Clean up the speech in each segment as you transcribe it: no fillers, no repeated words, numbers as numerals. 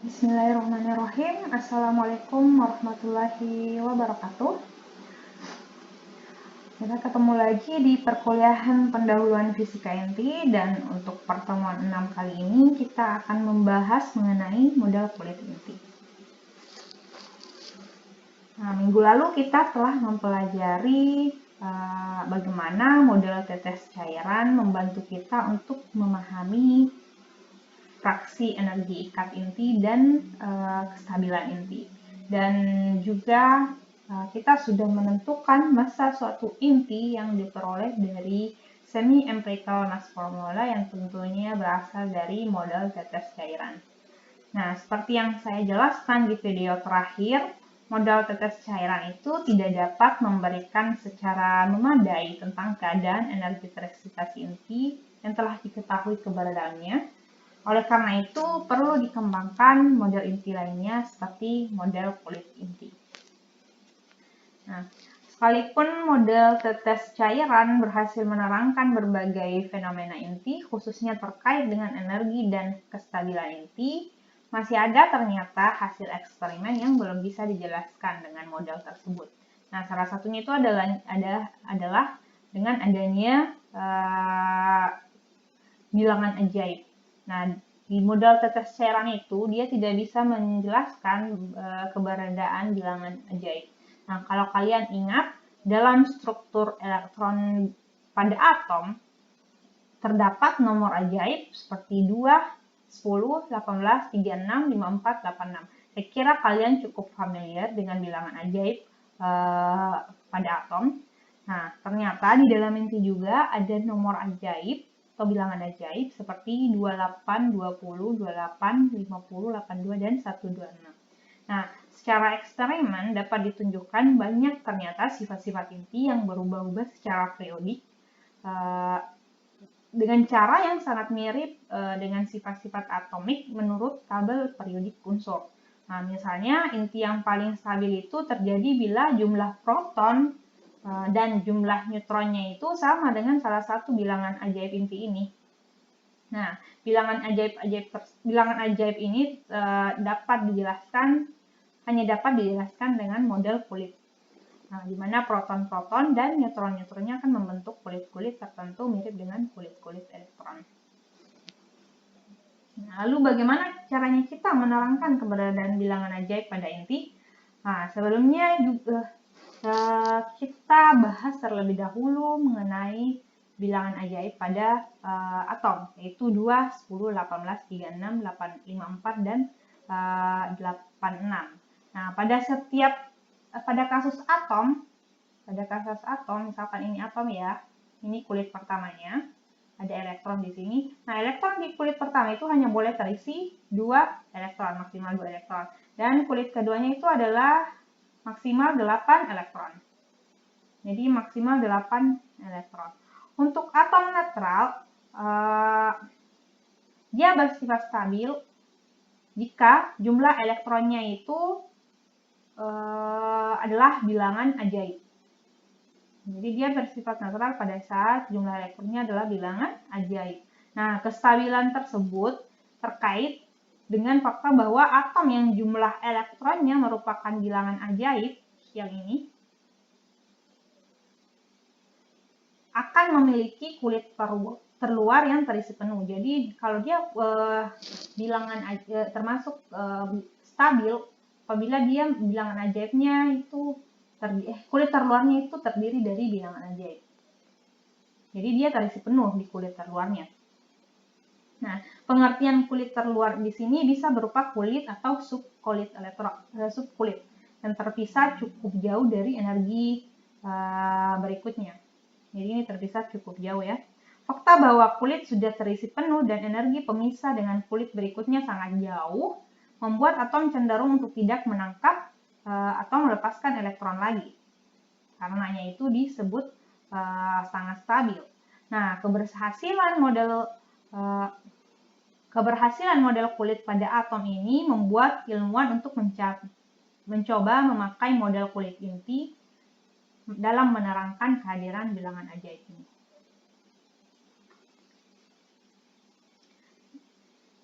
Bismillahirrahmanirrahim. Assalamualaikum warahmatullahi wabarakatuh. Kita ketemu lagi di perkuliahan pendahuluan fisika inti, dan untuk pertemuan 6 kali ini kita akan membahas mengenai model kulit inti. Nah, minggu lalu kita telah mempelajari bagaimana model tetes cairan membantu kita untuk memahami fraksi energi ikat inti dan kestabilan inti. Dan juga kita sudah menentukan massa suatu inti yang diperoleh dari semi-empirical mass formula yang tentunya berasal dari model tetes cairan. Nah, seperti yang saya jelaskan di video terakhir, model tetes cairan itu tidak dapat memberikan secara memadai tentang keadaan energi tereksitasi inti yang telah diketahui keberadaannya. Oleh karena itu, perlu dikembangkan model inti lainnya seperti model kulit inti. Nah, sekalipun model tetes cairan berhasil menerangkan berbagai fenomena inti, khususnya terkait dengan energi dan kestabilan inti, masih ada ternyata hasil eksperimen yang belum bisa dijelaskan dengan model tersebut. Nah, salah satunya itu adalah dengan adanya bilangan ajaib. Nah, di model tetes cairan itu dia tidak bisa menjelaskan keberadaan bilangan ajaib. Nah, kalau kalian ingat, dalam struktur elektron pada atom terdapat nomor ajaib seperti 2, 10, 18, 36, 54, 86. Saya kira kalian cukup familiar dengan bilangan ajaib pada atom. Nah, ternyata di dalam inti juga ada nomor ajaib atau bilangan ajaib seperti 28, 20, 28, 50, 82, dan 126. Nah, secara eksperimen dapat ditunjukkan banyak ternyata sifat-sifat inti yang berubah-ubah secara periodik dengan cara yang sangat mirip dengan sifat-sifat atomik menurut tabel periodik unsur. Nah, misalnya inti yang paling stabil itu terjadi bila jumlah proton dan jumlah neutronnya itu sama dengan salah satu bilangan ajaib inti ini. Nah, bilangan ajaib ini hanya dapat dijelaskan dengan model kulit. Nah, di mana proton-proton dan neutron-neutronnya akan membentuk kulit-kulit tertentu mirip dengan kulit-kulit elektron. Nah, lalu bagaimana caranya kita menerangkan keberadaan bilangan ajaib pada inti? Nah, sebelumnya juga kita bahas terlebih dahulu mengenai bilangan ajaib pada atom, yaitu 2, 10, 18, 36, 54, dan 86. Nah, pada kasus atom, misalkan ini atom ya, ini kulit pertamanya, ada elektron di sini. Nah, elektron di kulit pertama itu hanya boleh terisi 2 elektron, maksimal 2 elektron. Dan kulit keduanya itu adalah maksimal 8 elektron. Jadi maksimal 8 elektron. Untuk atom netral, dia bersifat stabil jika jumlah elektronnya itu adalah bilangan ajaib. Jadi dia bersifat netral pada saat jumlah elektronnya adalah bilangan ajaib. Nah, kestabilan tersebut terkait dengan fakta bahwa atom yang jumlah elektronnya merupakan bilangan ajaib, yang ini, akan memiliki kulit terluar yang terisi penuh. Jadi kalau dia bilangan termasuk stabil apabila dia bilangan ajaibnya itu kulit terluarnya itu terdiri dari bilangan ajaib. Jadi dia terisi penuh di kulit terluarnya. Nah, pengertian kulit terluar di sini bisa berupa kulit atau subkulit yang terpisah cukup jauh dari energi berikutnya. Jadi ini terpisah cukup jauh ya. Fakta bahwa kulit sudah terisi penuh dan energi pemisah dengan kulit berikutnya sangat jauh membuat atom cenderung untuk tidak menangkap atau melepaskan elektron lagi. Karenanya itu disebut sangat stabil. Nah, keberhasilan model kulit pada atom ini membuat ilmuwan untuk mencoba memakai model kulit inti dalam menerangkan kehadiran bilangan ajaib ini.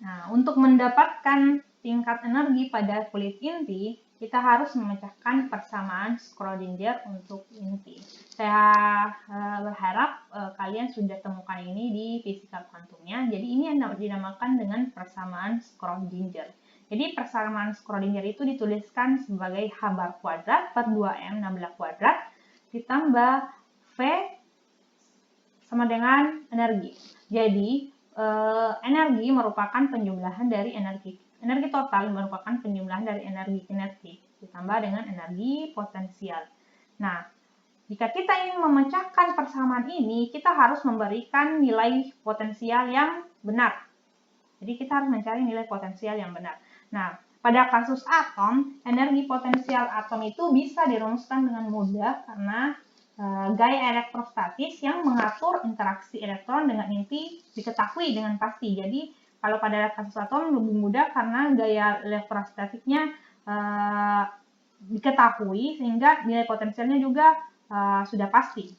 Nah, untuk mendapatkan tingkat energi pada kulit inti, kita harus memecahkan persamaan Schrödinger untuk inti. Saya berharap kalian sudah temukan ini di fisika kuantumnya. Jadi ini yang dinamakan dengan persamaan Schrödinger. Jadi persamaan Schrödinger itu dituliskan sebagai H bar kuadrat per 2M 16 kuadrat ditambah V sama dengan energi. Jadi energi merupakan penjumlahan dari energi total merupakan penjumlahan dari energi kinetik ditambah dengan energi potensial. Nah, jika kita ingin memecahkan persamaan ini, kita harus memberikan nilai potensial yang benar. Jadi kita harus mencari nilai potensial yang benar. Nah, pada kasus atom, energi potensial atom itu bisa dirumuskan dengan mudah karena gaya elektrostatis yang mengatur interaksi elektron dengan inti diketahui dengan pasti. Jadi kalau pada kasus atom lebih mudah karena gaya elektrostatiknya diketahui sehingga nilai potensialnya juga sudah pasti.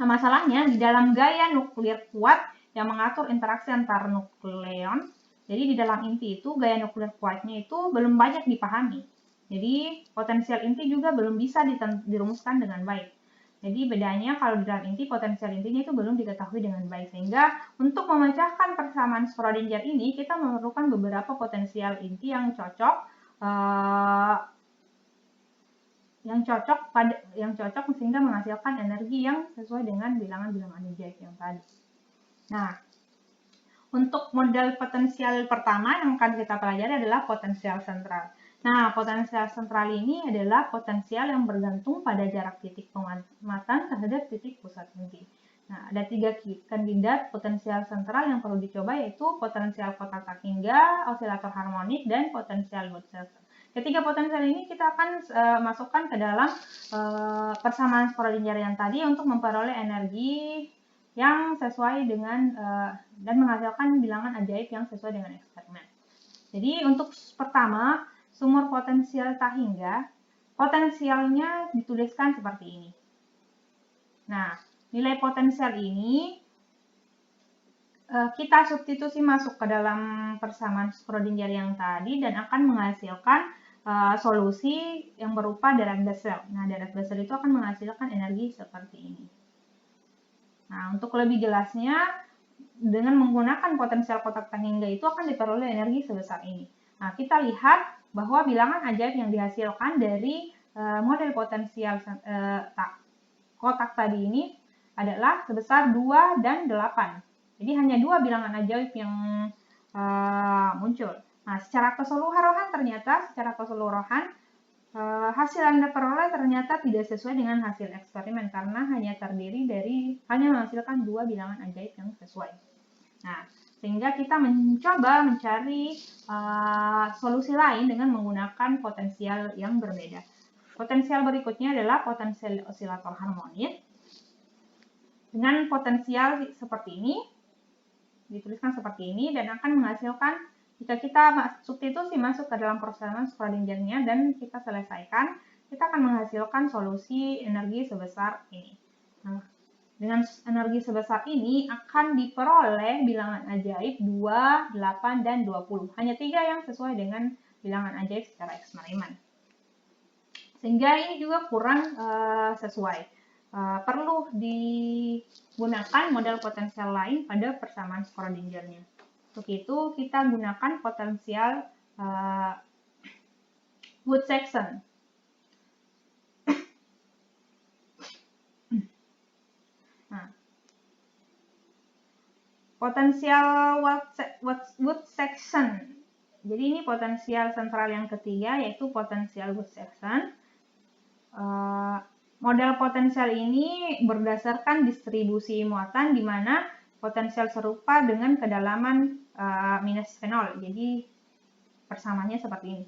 Nah, masalahnya di dalam gaya nuklir kuat yang mengatur interaksi antar nukleon, jadi di dalam inti itu gaya nuklir kuatnya itu belum banyak dipahami. Jadi potensial inti juga belum bisa dirumuskan dengan baik. Jadi bedanya kalau di dalam inti, potensial intinya itu belum diketahui dengan baik. Sehingga untuk memecahkan persamaan Schrödinger ini, kita memerlukan beberapa potensial inti yang cocok sehingga menghasilkan energi yang sesuai dengan bilangan-bilangan ajaib yang tadi. Nah, untuk model potensial pertama yang akan kita pelajari adalah potensial sentral. Nah, potensial sentral ini adalah potensial yang bergantung pada jarak titik pengamatan terhadap titik pusat inti. Nah, ada 3 kandidat potensial sentral yang perlu dicoba, yaitu potensial kotak tak hingga, osilator harmonik, dan potensial Bose-Einstein. Ketiga potensial ini kita akan masukkan ke dalam persamaan Schrödinger yang tadi untuk memperoleh energi yang sesuai dengan dan menghasilkan bilangan ajaib yang sesuai dengan eksperimen. Jadi untuk pertama, sumur potensial tak hingga, potensialnya dituliskan seperti ini. Nah, nilai potensial ini kita substitusi masuk ke dalam persamaan Schrödinger yang tadi dan akan menghasilkan solusi yang berupa Dirac-Bessel. Nah, Dirac-Bessel itu akan menghasilkan energi seperti ini. Nah, untuk lebih jelasnya, dengan menggunakan potensial kotak tak hingga itu akan diperoleh energi sebesar ini. Nah, kita lihat bahwa bilangan ajaib yang dihasilkan dari model potensial kotak tadi ini adalah sebesar 2 dan 8. Jadi hanya 2 bilangan ajaib yang muncul. Nah, secara keseluruhan hasil Anda peroleh ternyata tidak sesuai dengan hasil eksperimen karena hanya menghasilkan 2 bilangan ajaib yang sesuai. Nah, sehingga kita mencoba mencari solusi lain dengan menggunakan potensial yang berbeda. Potensial berikutnya adalah potensial osilator harmonik. Dengan potensial seperti ini, dituliskan seperti ini, dan akan menghasilkan, jika kita substitusi masuk ke dalam persamaan Schrödinger-nya dan kita selesaikan, kita akan menghasilkan solusi energi sebesar ini. Nah, dengan energi sebesar ini akan diperoleh bilangan ajaib 2, 8, dan 20. Hanya 3 yang sesuai dengan bilangan ajaib secara eksperimen. Sehingga ini juga kurang sesuai. Perlu digunakan model potensial lain pada persamaan Schrödinger-nya. Untuk itu kita gunakan potensial Woods-Saxon. Nah, potensial Woods-Saxon. Jadi ini potensial sentral yang ketiga, yaitu potensial Woods-Saxon. Model potensial ini berdasarkan distribusi muatan di mana potensial serupa dengan kedalaman minus V0. Jadi persamaannya seperti ini.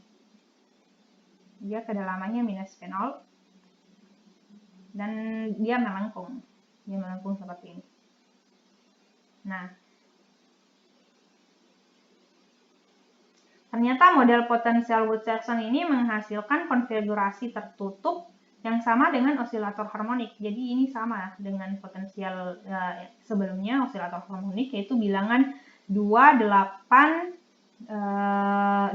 Dia kedalamannya minus V0 dan dia melengkung. Dia melengkung seperti ini. Nah, ternyata model potensial Woods-Saxon ini menghasilkan konfigurasi tertutup yang sama dengan osilator harmonik. Jadi ini sama dengan potensial sebelumnya osilator harmonik, yaitu bilangan 2, 8,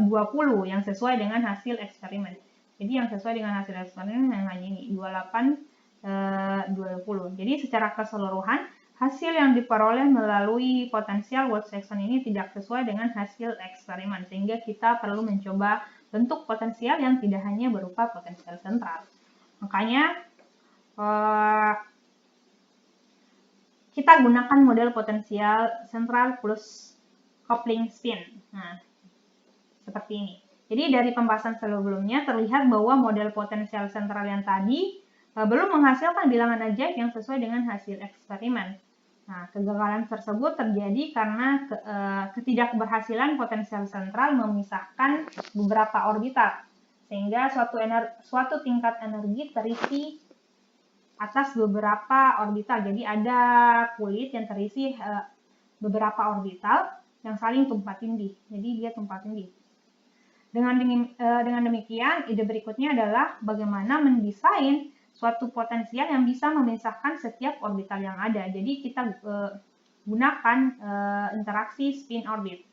20 yang sesuai dengan hasil eksperimen. Jadi yang sesuai dengan hasil eksperimen yang hanya ini 28 20. Jadi secara keseluruhan hasil yang diperoleh melalui potensial Wolf section ini tidak sesuai dengan hasil eksperimen, sehingga kita perlu mencoba bentuk potensial yang tidak hanya berupa potensial sentral. Makanya kita gunakan model potensial sentral plus coupling spin. Nah, seperti ini. Jadi dari pembahasan sebelumnya terlihat bahwa model potensial sentral yang tadi belum menghasilkan bilangan ajaib yang sesuai dengan hasil eksperimen. Nah, kegagalan tersebut terjadi karena ketidakberhasilan potensial sentral memisahkan beberapa orbital, sehingga suatu tingkat energi terisi atas beberapa orbital. Jadi ada kulit yang terisi beberapa orbital yang saling tumpang tindih. Jadi dia tumpang tindih. Dengan demikian, ide berikutnya adalah bagaimana mendesain suatu potensial yang bisa memisahkan setiap orbital yang ada. Jadi kita gunakan interaksi spin orbit.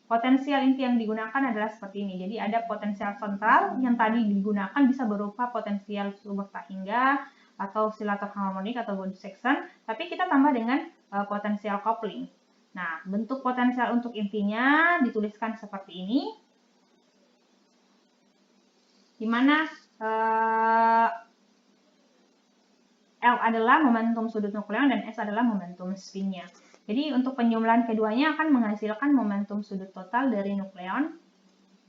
Potensial inti yang digunakan adalah seperti ini. Jadi ada potensial sentral yang tadi digunakan bisa berupa potensial Subertahingga atau oscillator harmonik atau body section, tapi kita tambah dengan potensial coupling. Nah, bentuk potensial untuk intinya dituliskan seperti ini, di mana L adalah momentum sudut nukleon dan S adalah momentum spinnya. Jadi untuk penjumlahan keduanya akan menghasilkan momentum sudut total dari nukleon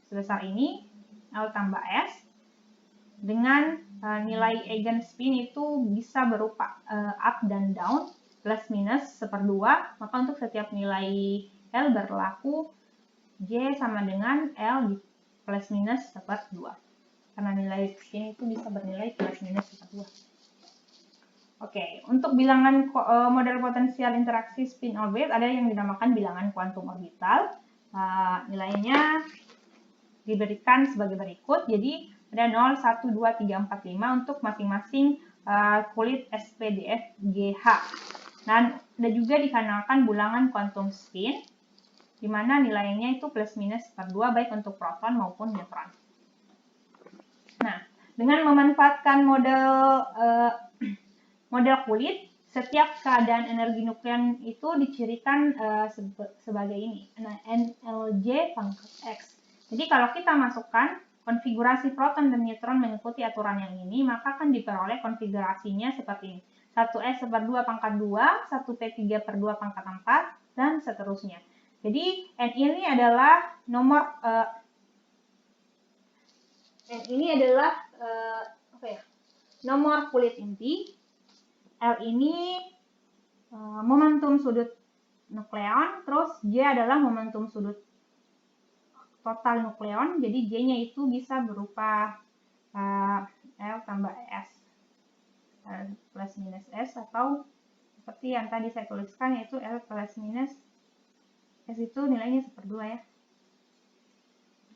sebesar ini, L tambah S, dengan nilai eigenspin itu bisa berupa up dan down, plus minus 1/2, maka untuk setiap nilai L berlaku J sama dengan L di plus minus 1/2. Karena nilai spin itu bisa bernilai plus minus 1/2. Oke, untuk bilangan model potensial interaksi spin orbit ada yang dinamakan bilangan kuantum orbital. Nilainya diberikan sebagai berikut. Jadi ada 0, 1, 2, 3, 4, 5 untuk masing-masing kulit SPDF GH. Dan ada juga dikenalkan bilangan kuantum spin, di mana nilainya itu plus minus 1/2 baik untuk proton maupun neutron. Nah, dengan memanfaatkan model kulit, setiap keadaan energi nukleon itu dicirikan sebagai ini, NLJ pangkat X. Jadi kalau kita masukkan konfigurasi proton dan neutron mengikuti aturan yang ini, maka akan diperoleh konfigurasinya seperti ini. 1S/2 pangkat 2, 1P3/2 pangkat 4, dan seterusnya. Jadi N ini adalah nomor kulit inti. L ini momentum sudut nukleon, terus J adalah momentum sudut total nukleon, jadi J-nya itu bisa berupa L tambah S, plus minus S, atau seperti yang tadi saya tuliskan yaitu L plus minus S itu nilainya 1/2 ya.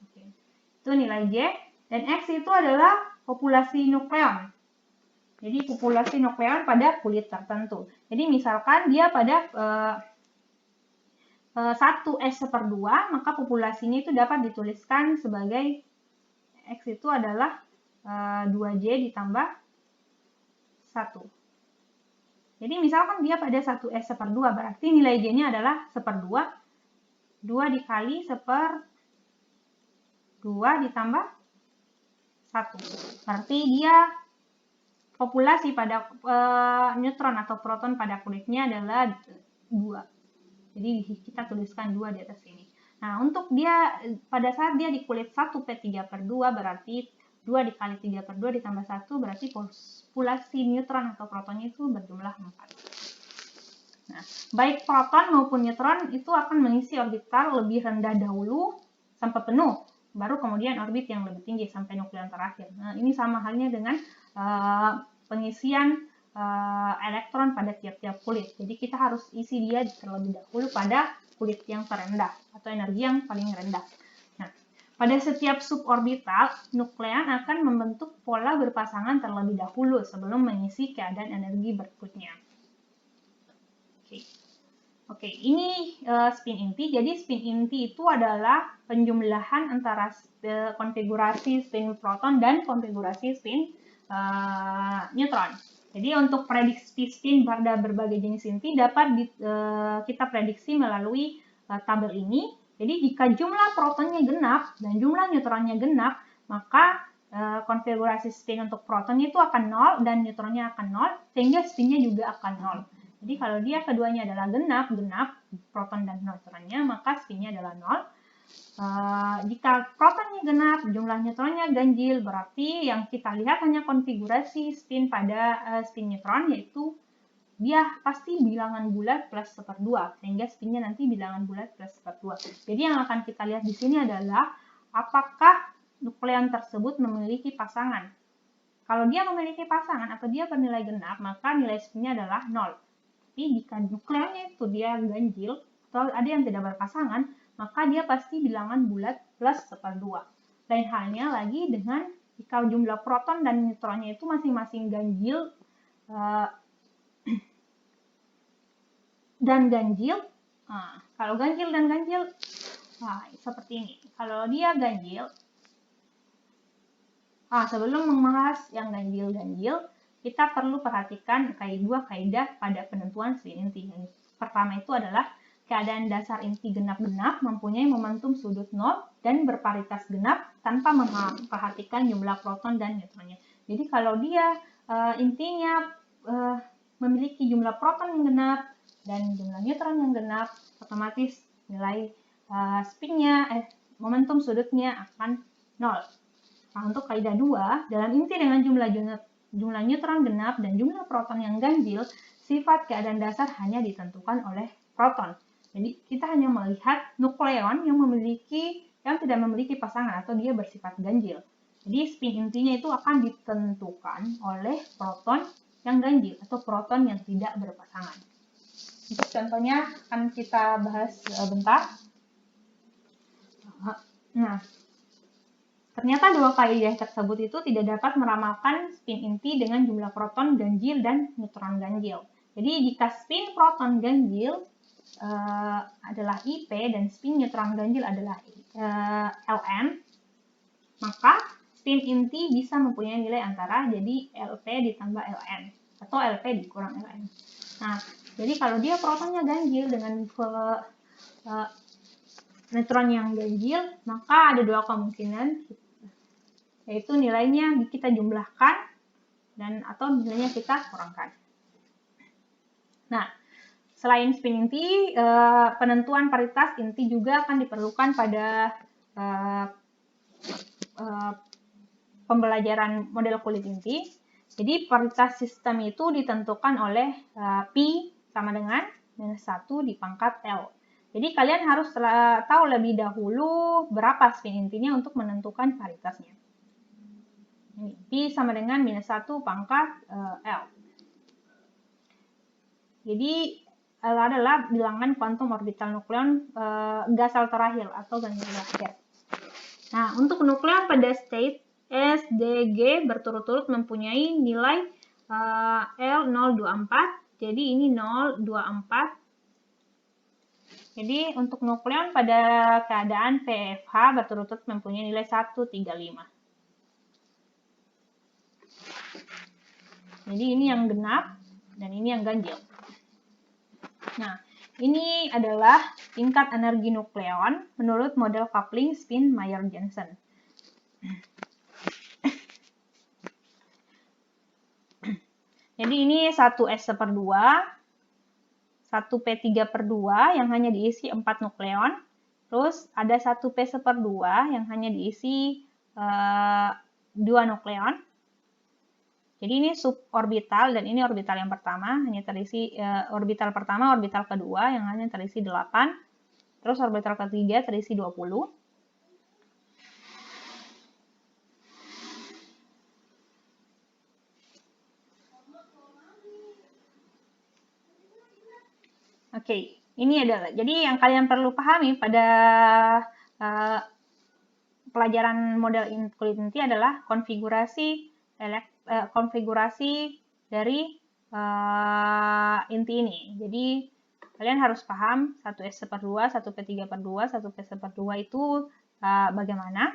Oke. Itu nilai J, dan X itu adalah populasi nukleon. Jadi populasi nukleon pada kulit tertentu. Jadi misalkan dia pada 1S/2, maka populasinya itu dapat dituliskan sebagai X itu adalah 2J ditambah 1. Jadi misalkan dia pada 1S/2, berarti nilai J-nya adalah 1/2. 2 dikali 1/2 ditambah 1. Berarti dia populasi pada neutron atau proton pada kulitnya adalah 2. Jadi kita tuliskan 2 di atas sini. Nah, untuk dia pada saat dia di kulit 1P3/2 berarti 2 dikali 3/2 ditambah 1 berarti populasi neutron atau protonnya itu berjumlah 4. Nah, baik proton maupun neutron itu akan mengisi orbital lebih rendah dahulu sampai penuh, baru kemudian orbit yang lebih tinggi sampai nukleon terakhir. Nah, ini sama halnya dengan pengisian elektron pada tiap-tiap kulit. Jadi kita harus isi dia terlebih dahulu pada kulit yang terendah atau energi yang paling rendah. Nah, pada setiap suborbital, nukleon akan membentuk pola berpasangan terlebih dahulu sebelum mengisi keadaan energi berikutnya. Oke, ini spin inti. Jadi spin inti itu adalah penjumlahan antara konfigurasi spin proton dan konfigurasi spin neutron. Jadi untuk prediksi spin pada berbagai jenis inti dapat kita prediksi melalui tabel ini. Jadi jika jumlah protonnya genap dan jumlah neutronnya genap, maka konfigurasi spin untuk protonnya itu akan 0 dan neutronnya akan 0, sehingga spinnya juga akan 0. Jadi kalau dia keduanya adalah genap, proton dan neutronnya, maka spinnya adalah 0. Jika protonnya genap, jumlah neutronnya ganjil, berarti yang kita lihat hanya konfigurasi spin pada spin neutron, yaitu dia pasti bilangan bulat plus 1/2, sehingga spinnya nanti bilangan bulat plus 1/2. Jadi yang akan kita lihat di sini adalah apakah nukleon tersebut memiliki pasangan. Kalau dia memiliki pasangan atau dia bernilai genap, maka nilai spinnya adalah 0. Tapi jika nukleonnya itu dia ganjil atau ada yang tidak berpasangan, maka dia pasti bilangan bulat plus 1/2. Lain halnya lagi dengan jika jumlah proton dan neutronnya itu masing-masing ganjil dan ganjil. Nah, kalau ganjil dan ganjil, seperti ini. Kalau dia ganjil, sebelum membahas yang ganjil-ganjil, kita perlu perhatikan dua kaidah pada penentuan spin inti. Yang pertama itu adalah keadaan dasar inti genap-genap mempunyai momentum sudut 0 dan berparitas genap tanpa memperhatikan jumlah proton dan neutronnya. Jadi kalau dia intinya memiliki jumlah proton yang genap dan jumlah neutron yang genap, otomatis nilai spinnya, momentum sudutnya akan 0. Nah, untuk kaidah 2, dalam inti dengan jumlah neutron genap dan jumlah proton yang ganjil, sifat keadaan dasar hanya ditentukan oleh proton. Jadi kita hanya melihat nukleon yang tidak memiliki pasangan atau dia bersifat ganjil. Jadi spin intinya itu akan ditentukan oleh proton yang ganjil atau proton yang tidak berpasangan. Untuk contohnya akan kita bahas bentar. Nah, ternyata dua kaidah tersebut itu tidak dapat meramalkan spin inti dengan jumlah proton ganjil dan neutron ganjil. Jadi jika spin proton ganjil adalah IP dan spin neutron ganjil adalah Ln, maka spin inti bisa mempunyai nilai antara jadi LP ditambah Ln atau LP dikurang Ln. Nah, jadi kalau dia protonnya ganjil dengan neutron yang ganjil, maka ada dua kemungkinan, yaitu nilainya kita jumlahkan atau nilainya kita kurangkan. Nah, selain spin inti, penentuan paritas inti juga akan diperlukan pada pembelajaran model kulit inti. Jadi paritas sistem itu ditentukan oleh Pi sama dengan -1 dipangkat L. Jadi kalian harus tahu lebih dahulu berapa spin intinya untuk menentukan paritasnya. Ini Pi sama dengan -1 pangkat L. Jadi L adalah bilangan kuantum orbital nukleon gas terakhir atau ganjil terakhir. Nah, untuk nukleon pada state S, D, G berturut-turut mempunyai nilai L024. Jadi ini 024. Jadi untuk nukleon pada keadaan VFH berturut-turut mempunyai nilai 135. Jadi ini yang genap dan ini yang ganjil. Nah, ini adalah tingkat energi nukleon menurut model coupling spin Mayer-Jensen. Jadi ini 1s/2, 1p3/2 yang hanya diisi 4 nukleon, terus ada 1p/2 yang hanya diisi 2 nukleon. Jadi ini suborbital dan ini orbital yang pertama, hanya terisi orbital pertama, orbital kedua yang hanya terisi 8, terus orbital ketiga terisi 20. Oke, ini adalah, jadi yang kalian perlu pahami pada pelajaran model kulit inti adalah konfigurasi dari inti ini. Jadi Kalian harus paham 1s/2, 1p3/2, 1p1/2 itu bagaimana.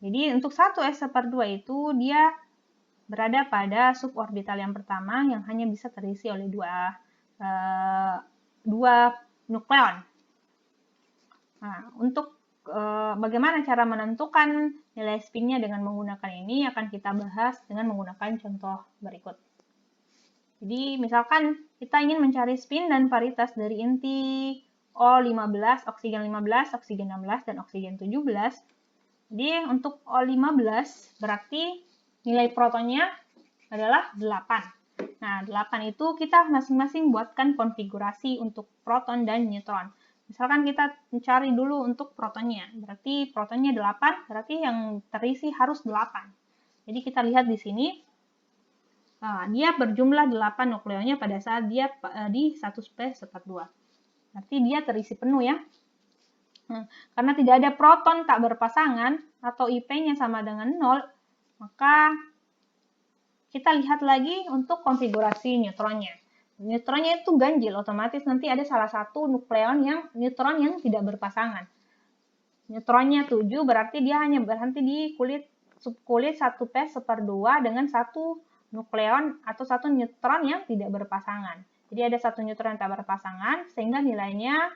Jadi untuk 1s/2 itu dia berada pada suborbital yang pertama yang hanya bisa terisi oleh dua nukleon. Nah, untuk bagaimana cara menentukan nilai spinnya dengan menggunakan ini akan kita bahas dengan menggunakan contoh berikut. Jadi misalkan kita ingin mencari spin dan paritas dari inti O15, oksigen 15, oksigen 16, dan oksigen 17. Jadi untuk O15 berarti nilai protonnya adalah 8. Nah, 8 itu kita masing-masing buatkan konfigurasi untuk proton dan neutron. Misalkan kita mencari dulu untuk protonnya. Berarti protonnya 8, berarti yang terisi harus 8. Jadi kita lihat di sini, dia berjumlah 8 nukleonnya pada saat dia di 1p/2. Berarti dia terisi penuh ya. Karena tidak ada proton tak berpasangan atau IP-nya sama dengan 0, maka kita lihat lagi untuk konfigurasi neutronnya. Neutronnya itu ganjil, otomatis nanti ada salah satu neutron yang tidak berpasangan. Neutronnya 7 berarti dia hanya berhenti di subkulit 1p/2 dengan satu nukleon atau satu neutron yang tidak berpasangan. Jadi ada satu neutron yang tak berpasangan sehingga nilainya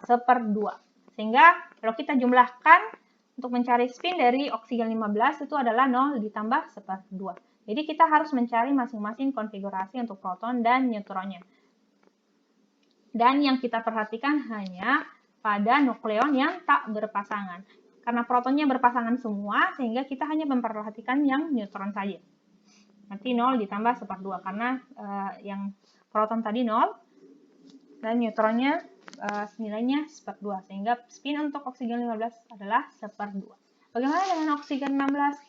1/2. Sehingga kalau kita jumlahkan untuk mencari spin dari oksigen 15 itu adalah 0 ditambah 1/2. Jadi kita harus mencari masing-masing konfigurasi untuk proton dan neutronnya. Dan yang kita perhatikan hanya pada nukleon yang tak berpasangan. Karena protonnya berpasangan semua, sehingga kita hanya memperhatikan yang neutron saja. Nanti 0 ditambah 1/2, karena yang proton tadi 0, dan neutronnya nilainya 1/2. Sehingga spin untuk oksigen 15 adalah 1/2. Bagaimana dengan oksigen 16?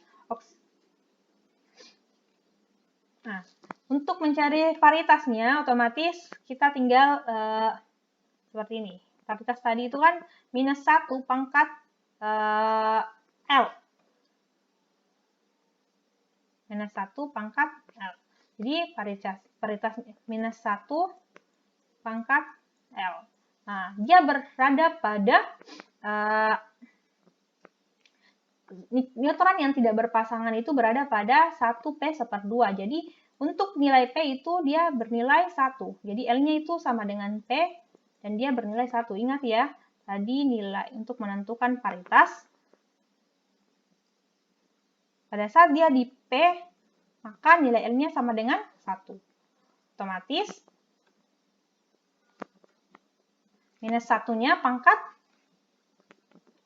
Nah, untuk mencari paritasnya, otomatis kita tinggal seperti ini. Paritas tadi itu kan -1 pangkat L. -1 pangkat L. Jadi paritas -1 pangkat L. Nah, dia berada pada neutron yang tidak berpasangan itu berada pada 1p/2. Jadi untuk nilai P itu dia bernilai 1. Jadi L-nya itu sama dengan P dan dia bernilai 1. Ingat ya, tadi nilai untuk menentukan paritas. Pada saat dia di P, maka nilai L-nya sama dengan 1. Otomatis -1-nya pangkat,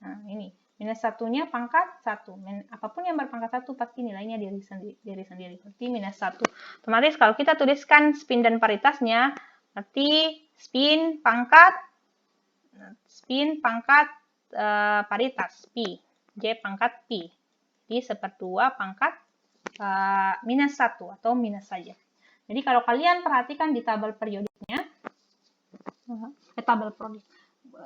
nah ini, -1-nya pangkat 1. Apapun yang berpangkat 1 pasti nilainya diri sendiri. Berarti -1. Otomatis kalau kita tuliskan spin dan paritasnya, berarti spin pangkat paritas Pi. J pangkat Pi. Di 1/2 pangkat -1 atau minus saja. Jadi kalau kalian perhatikan di tabel periodiknya,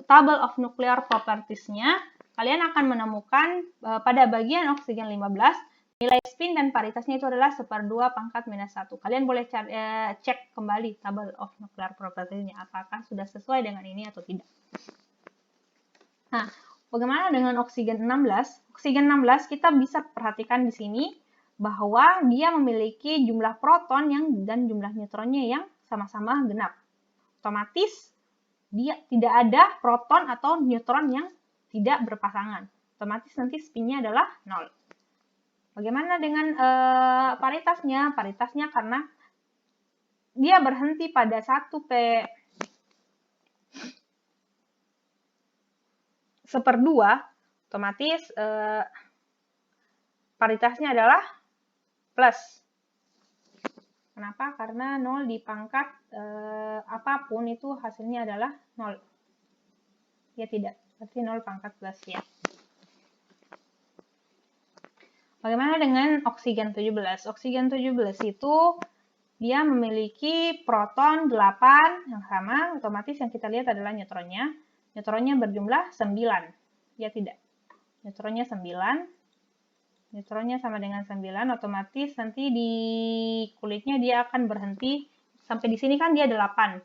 table of nuclear properties-nya, kalian akan menemukan pada bagian oksigen 15, nilai spin dan paritasnya itu adalah 1/2 pangkat -1. Kalian boleh cek kembali table of nuclear properties-nya, apakah sudah sesuai dengan ini atau tidak. Nah, bagaimana dengan oksigen 16? Oksigen 16 kita bisa perhatikan di sini bahwa dia memiliki jumlah proton dan jumlah neutronnya yang sama-sama genap. Otomatis dia tidak ada proton atau neutron yang tidak berpasangan. Otomatis nanti spinnya adalah 0. Bagaimana dengan paritasnya? Paritasnya karena dia berhenti pada 1p/2, otomatis paritasnya adalah plus. Kenapa? Karena 0 di pangkat apapun itu hasilnya adalah 0. Ya tidak, berarti 0 pangkat plus ya. Bagaimana dengan oksigen 17? Oksigen 17 itu dia memiliki proton 8 yang sama, otomatis yang kita lihat adalah neutronnya. Neutronnya berjumlah 9. Ya tidak. Neutronnya 9. Neutronnya sama dengan 9, otomatis nanti di kulitnya dia akan berhenti. Sampai di sini kan dia 8.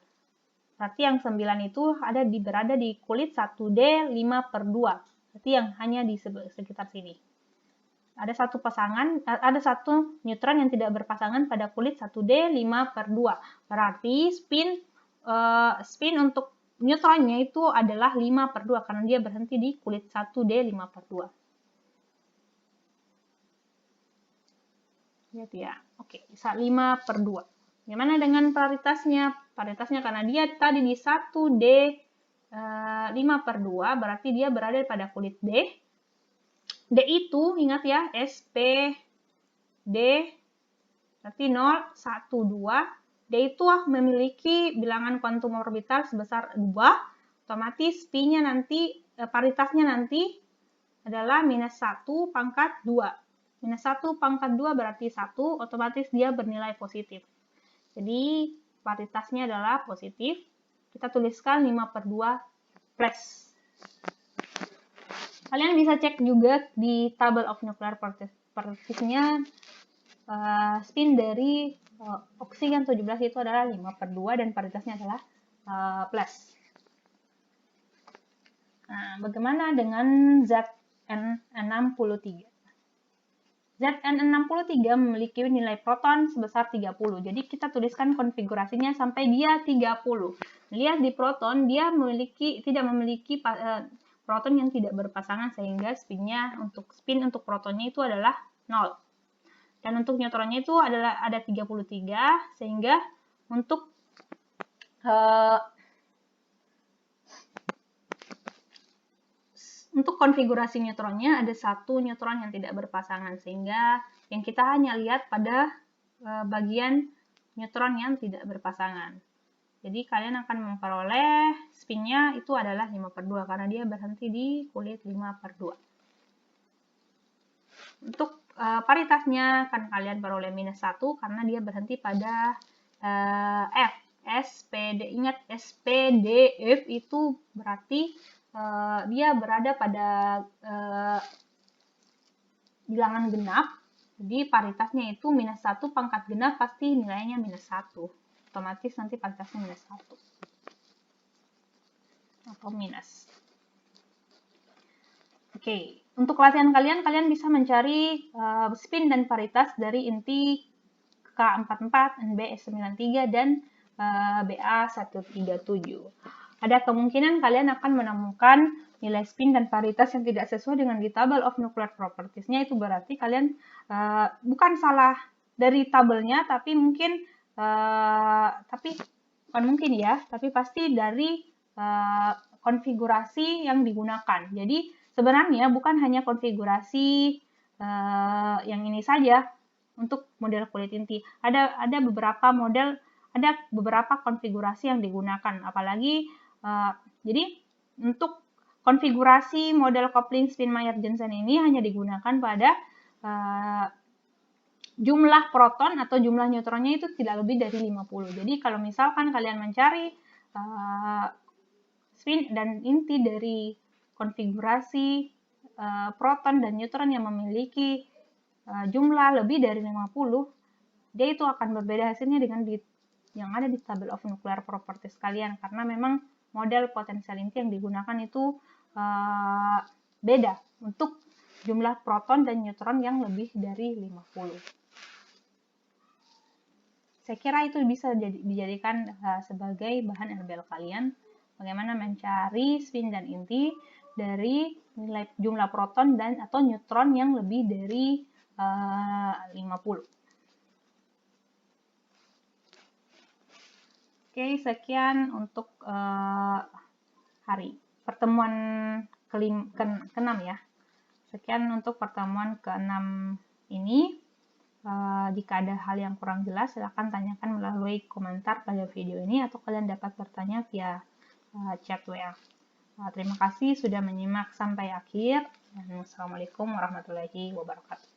Berarti yang 9 itu berada di kulit 1D 5/2. Berarti yang hanya di sekitar sini. Ada satu neutron yang tidak berpasangan pada kulit 1D 5/2. Berarti spin untuk neutronnya itu adalah 5/2 karena dia berhenti di kulit 1D 5/2. Lihat ya. Oke, bisa 5/2. Gimana dengan paritasnya? Paritasnya karena dia tadi di 1D 5/2, berarti dia berada pada kulit D. D itu, ingat ya, SP, D, berarti 0, 1, 2. D itu memiliki bilangan kuantum orbital sebesar 2. Otomatis P-nya nanti, paritasnya nanti adalah -1 pangkat 2. -1 pangkat 2 berarti 1, otomatis dia bernilai positif. Jadi, paritasnya adalah positif. Kita tuliskan 5/2 plus. Kalian bisa cek juga di table of nuclear particles-nya spin dari oksigen 17 itu adalah 5/2 dan paritasnya adalah plus. Nah, bagaimana dengan Zn63? Zn63 memiliki nilai proton sebesar 30. Jadi kita tuliskan konfigurasinya sampai dia 30. Lihat di proton, dia tidak memiliki proton yang tidak berpasangan sehingga spin untuk protonnya itu adalah 0. Dan untuk neutronnya itu ada 33 sehingga untuk konfigurasi neutronnya ada satu neutron yang tidak berpasangan, sehingga yang kita hanya lihat pada bagian neutron yang tidak berpasangan. Jadi kalian akan memperoleh spinnya itu adalah 5/2 karena dia berhenti di kulit 5/2. Untuk paritasnya kan kalian peroleh -1 karena dia berhenti pada F. SPD, ingat SPDF itu berarti dia berada pada bilangan genap, jadi paritasnya itu -1 pangkat genap pasti nilainya -1. Otomatis nanti paritasnya -1 atau minus. Oke, untuk latihan kalian bisa mencari spin dan paritas dari inti K44, NB93, dan BA137. Ada kemungkinan kalian akan menemukan nilai spin dan paritas yang tidak sesuai dengan di table of nuclear properties-nya. Itu berarti kalian bukan salah dari tabelnya, tapi bukan mungkin ya, tapi pasti dari konfigurasi yang digunakan. Jadi sebenarnya bukan hanya konfigurasi yang ini saja untuk model kulit inti. Ada beberapa konfigurasi yang digunakan, apalagi jadi untuk konfigurasi model coupling spin Mayer-Jensen ini hanya digunakan pada jumlah proton atau jumlah neutronnya itu tidak lebih dari 50. Jadi kalau misalkan kalian mencari spin dan inti dari konfigurasi proton dan neutron yang memiliki jumlah lebih dari 50, dia itu akan berbeda hasilnya dengan yang ada di table of nuclear properties kalian, karena memang model potensial inti yang digunakan itu beda untuk jumlah proton dan neutron yang lebih dari 50. Saya kira itu bisa dijadikan sebagai bahan RBL kalian, bagaimana mencari spin dan inti dari nilai jumlah proton atau neutron yang lebih dari 50. Oke, sekian untuk pertemuan ke-6 ya. Sekian untuk pertemuan ke-6 ini. Jika ada hal yang kurang jelas, silakan tanyakan melalui komentar pada video ini atau kalian dapat bertanya via chat WA. Terima kasih sudah menyimak sampai akhir. Wassalamualaikum warahmatullahi wabarakatuh.